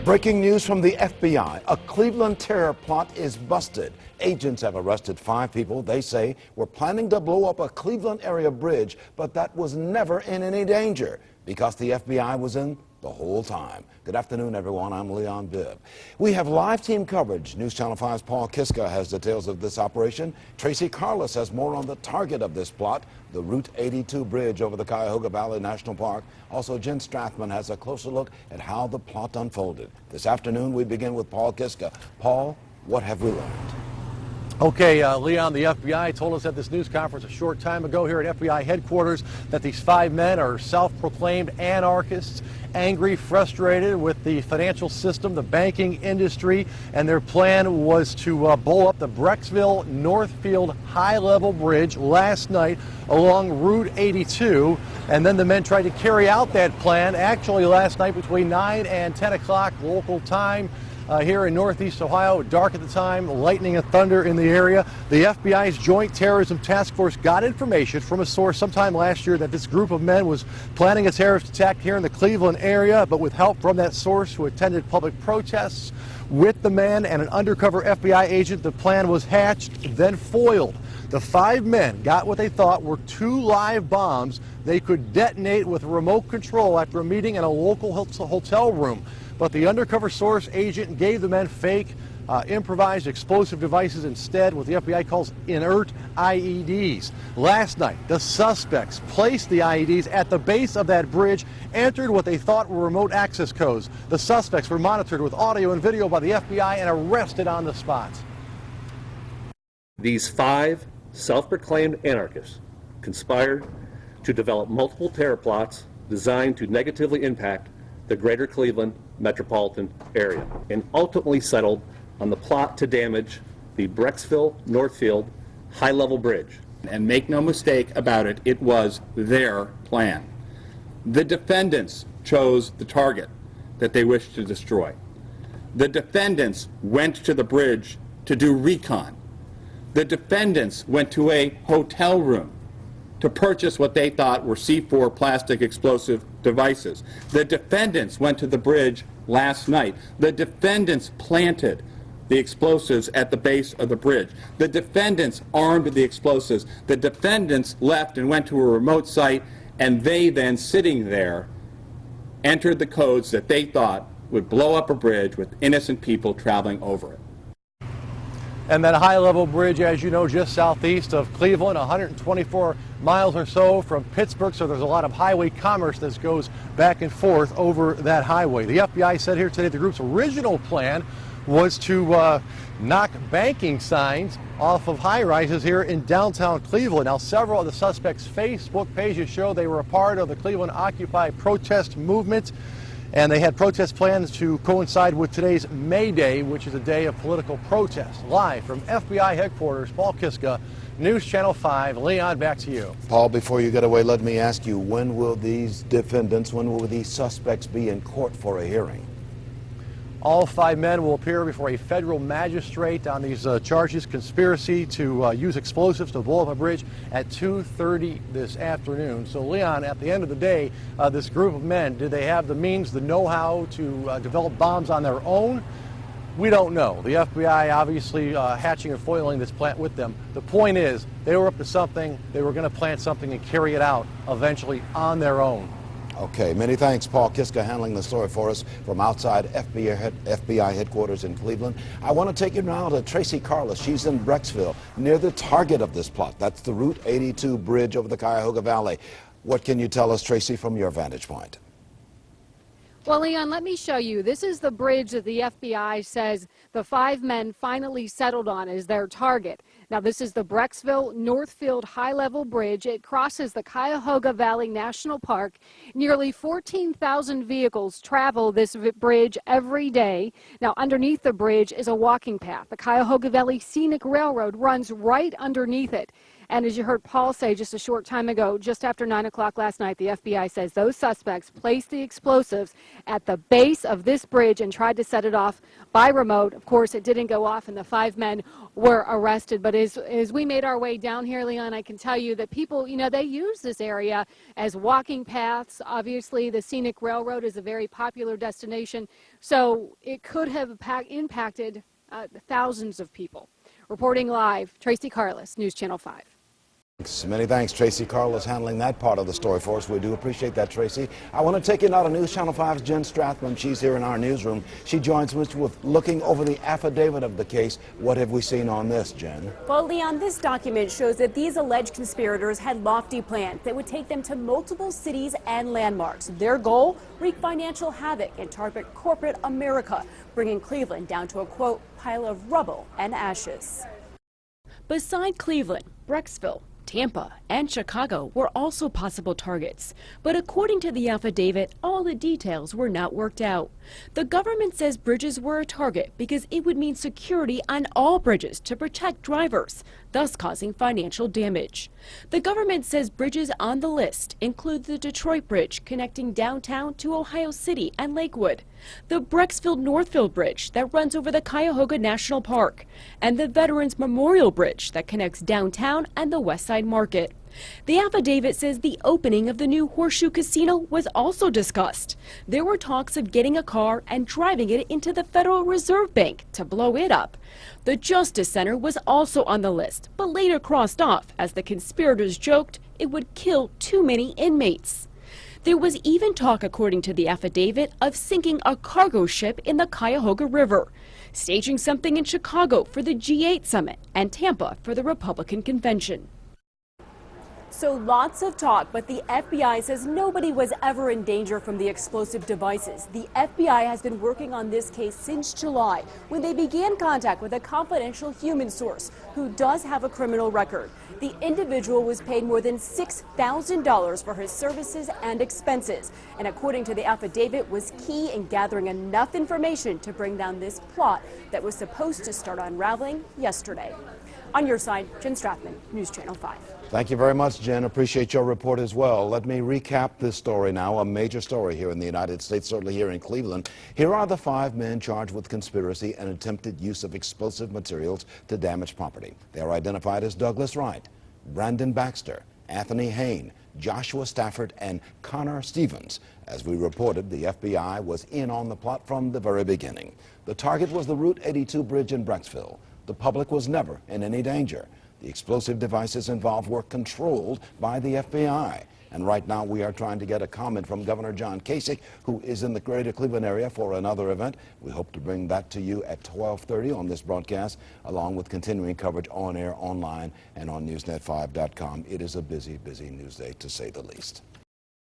Breaking news from the FBI. A Cleveland terror plot is busted. Agents have arrested 5 people they say were planning to blow up a Cleveland area bridge, but that was never in any danger because the FBI was in the whole time. Good afternoon, everyone. I'm Leon Bibb. We have live team coverage. News Channel 5's Paul Kiska has details of this operation. Tracy Carlos has more on the target of this plot, the Route 82 bridge over the Cuyahoga Valley National Park. Also, Jen Strathman has a closer look at how the plot unfolded. This afternoon, we begin with Paul Kiska. Paul, what have we learned? Okay, Leon, the FBI told us at this news conference a short time ago here at FBI headquarters that these 5 men are self-proclaimed anarchists, angry, frustrated with the financial system, the banking industry, and their plan was to blow up the Brecksville Northfield high-level bridge last night along Route 82, and then the men tried to carry out that plan actually last night between 9 and 10 o'clock local time. Here in Northeast Ohio, dark at the time, lightning and thunder in the area. The FBI's Joint Terrorism Task Force got information from a source sometime last year that this group of men was planning a terrorist attack here in the Cleveland area, but with help from that source who attended public protests with the men and an undercover FBI agent, the plan was hatched, then foiled. The 5 men got what they thought were 2 live bombs they could detonate with remote control after a meeting in a local hotel room. But the undercover source agent gave the men fake, improvised explosive devices instead, what the FBI calls inert IEDs. Last night, the suspects placed the IEDs at the base of that bridge, entered what they thought were remote access codes. The suspects were monitored with audio and video by the FBI and arrested on the spot. These 5 self-proclaimed anarchists conspired to develop multiple terror plots designed to negatively impact the greater Cleveland metropolitan area, and ultimately settled on the plot to damage the Brecksville Northfield high-level bridge. And make no mistake about it, it was their plan. The defendants chose the target that they wished to destroy. The defendants went to the bridge to do recon. The defendants went to a hotel room to purchase what they thought were C4 plastic explosive devices. The defendants went to the bridge last night. The defendants planted the explosives at the base of the bridge. The defendants armed the explosives. The defendants left and went to a remote site, and they then, sitting there, entered the codes that they thought would blow up a bridge with innocent people traveling over it. And that high-level bridge, as you know, just southeast of Cleveland, 124 miles or so from Pittsburgh, so there's a lot of highway commerce that goes back and forth over that highway. The FBI said here today the group's original plan was to knock banking signs off of high-rises here in downtown Cleveland. Now, several of the suspects' Facebook pages show they were a part of the Cleveland Occupy protest movement, and they had protest plans to coincide with today's May Day, which is a day of political protest. Live from FBI headquarters, Paul Kiska, News Channel 5. Leon, back to you. Paul, before you get away, let me ask you, when will these suspects be in court for a hearing? All 5 men will appear before a federal magistrate on these charges: conspiracy to use explosives to blow up a bridge at 2:30 this afternoon. So, Leon, at the end of the day, this group of men, did they have the means, the know-how to develop bombs on their own? We don't know. The FBI obviously hatching and foiling this plant with them. The point is, they were up to something. They were going to plant something and carry it out eventually on their own. Okay, many thanks, Paul Kiska, handling the story for us from outside FBI headquarters in Cleveland. I want to take you now to Tracy Carlos. She's in Brecksville, near the target of this plot. That's the Route 82 bridge over the Cuyahoga Valley. What can you tell us, Tracy, from your vantage point? Well, Leon, let me show you. This is the bridge that the FBI says the 5 men finally settled on as their target. Now, this is the Brecksville Northfield high-level bridge. It crosses the Cuyahoga Valley National Park. Nearly 14,000 vehicles travel this bridge every day. Now, underneath the bridge is a walking path. The Cuyahoga Valley Scenic Railroad runs right underneath it. And as you heard Paul say just a short time ago, just after 9 o'clock last night, the FBI says those suspects placed the explosives at the base of this bridge and tried to set it off by remote. Of course, it didn't go off, and the 5 men were arrested. But as we made our way down here, Leon, I can tell you that people, they use this area as walking paths. Obviously, the scenic railroad is a very popular destination, so it could have impacted thousands of people. Reporting live, Tracy Carlos, News Channel 5. Many thanks, Tracy Carlos, handling that part of the story for us. We do appreciate that, Tracy. I want to take you now to News Channel 5's Jen Strathman. She's here in our newsroom. She joins us with looking over the affidavit of the case. What have we seen on this, Jen? Well, Leon, this document shows that these alleged conspirators had lofty plans that would take them to multiple cities and landmarks. Their goal? Wreak financial havoc and target corporate America, bringing Cleveland down to a, quote, pile of rubble and ashes. Beside Cleveland, Brecksville, Tampa, and Chicago were also possible targets. But according to the affidavit, all the details were not worked out. The government says bridges were a target because it would mean security on all bridges to protect drivers, thus causing financial damage. The government says bridges on the list include the Detroit Bridge connecting downtown to Ohio City and Lakewood, the Brecksville-Northfield Bridge that runs over the Cuyahoga National Park, and the Veterans Memorial Bridge that connects downtown and the West Side Market. The affidavit says the opening of the new Horseshoe Casino was also discussed. There were talks of getting a car and driving it into the Federal Reserve Bank to blow it up. The Justice Center was also on the list, but later crossed off as the conspirators joked it would kill too many inmates. There was even talk, according to the affidavit, of sinking a cargo ship in the Cuyahoga River, staging something in Chicago for the G8 summit and Tampa for the Republican convention. So lots of talk, but the FBI says nobody was ever in danger from the explosive devices. The FBI has been working on this case since July, when they began contact with a confidential human source who does have a criminal record. The individual was paid more than $6,000 for his services and expenses, and according to the affidavit, was key in gathering enough information to bring down this plot that was supposed to start unraveling yesterday. On your side, Jen Strathman, News Channel 5. Thank you very much, Jen. Appreciate your report as well. Let me recap this story now, a major story here in the United States, certainly here in Cleveland. Here are the 5 men charged with conspiracy and attempted use of explosive materials to damage property. They are identified as Douglas Wright, Brandon Baxter, Anthony Hain, Joshua Stafford, and Connor Stevens. As we reported, the FBI was in on the plot from the very beginning. The target was the Route 82 bridge in Brecksville. The public was never in any danger. The explosive devices involved were controlled by the FBI. And right now we are trying to get a comment from Governor John Kasich, who is in the greater Cleveland area for another event. We hope to bring that to you at 12:30 on this broadcast, along with continuing coverage on air, online, and on Newsnet5.com. It is a busy, busy news day, to say the least.